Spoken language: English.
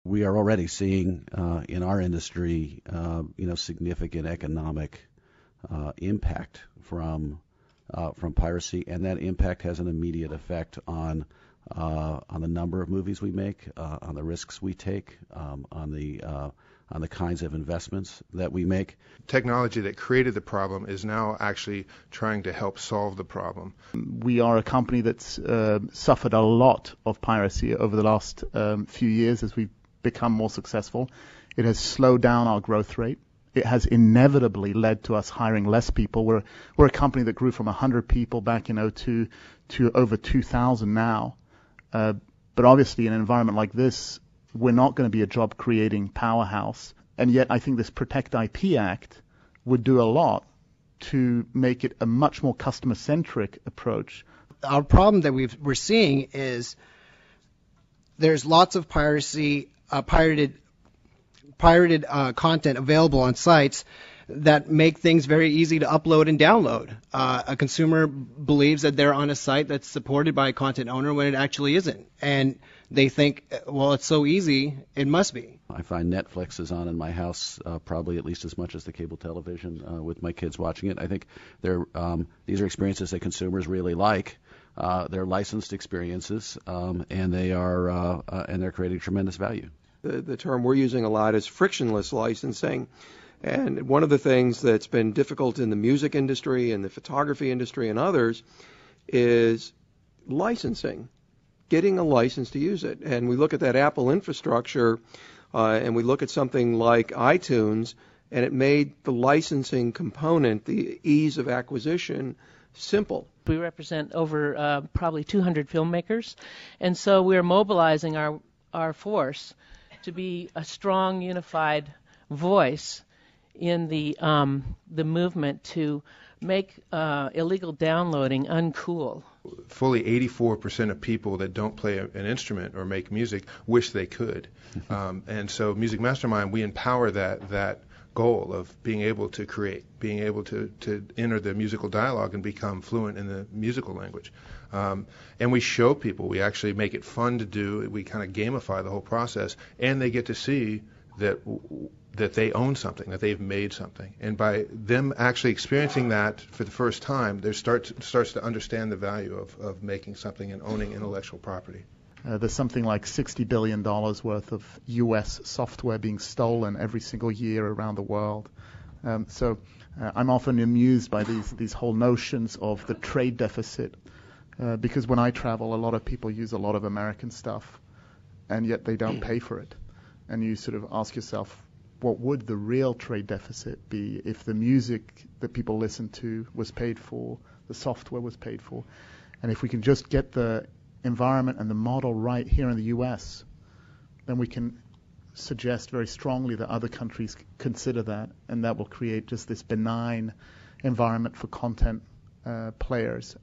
We are already seeing in our industry, significant economic impact from piracy, and that impact has an immediate effect on the number of movies we make, on the risks we take, on the kinds of investments that we make. Technology that created the problem is now actually trying to help solve the problem. We are a company that's suffered a lot of piracy over the last few years as we've become more successful. It has slowed down our growth rate. It has inevitably led to us hiring less people. We're a company that grew from 100 people back in 2002 to over 2,000 now. But obviously in an environment like this, we're not going to be a job-creating powerhouse. And yet I think this Protect IP Act would do a lot to make it a much more customer-centric approach. Our problem that we're seeing is there's lots of piracy, pirated content available on sites that make things very easy to upload and download. A consumer believes that they're on a site that's supported by a content owner when it actually isn't. And they think, well, it's so easy, it must be. I find Netflix is on in my house probably at least as much as the cable television with my kids watching it. I think these are experiences that consumers really like. They're licensed experiences, and they're creating tremendous value. The term we're using a lot is frictionless licensing. And one of the things that's been difficult in the music industry and the photography industry and others is licensing, getting a license to use it. And we look at that Apple infrastructure and we look at something like iTunes, and it made the licensing component, the ease of acquisition, simple. We represent over probably 200 filmmakers, and so we're mobilizing our force to be a strong, unified voice in the movement to make illegal downloading uncool. Fully 84% of people that don't play an instrument or make music wish they could. And so Music Mastermind, we empower that goal of being able to create, being able to enter the musical dialogue and become fluent in the musical language. And we show people, we actually make it fun to do, we kind of gamify the whole process, and they get to see that they own something, that they've made something. And by them actually experiencing that for the first time, they starts to understand the value of making something and owning intellectual property. There's something like $60 billion worth of U.S. software being stolen every single year around the world. So I'm often amused by these whole notions of the trade deficit, because when I travel, a lot of people use a lot of American stuff, and yet they don't pay for it. And you sort of ask yourself, what would the real trade deficit be if the music that people listen to was paid for, the software was paid for? And if we can just get the environment and the model right here in the U.S., then we can suggest very strongly that other countries consider that, and that will create just this benign environment for content players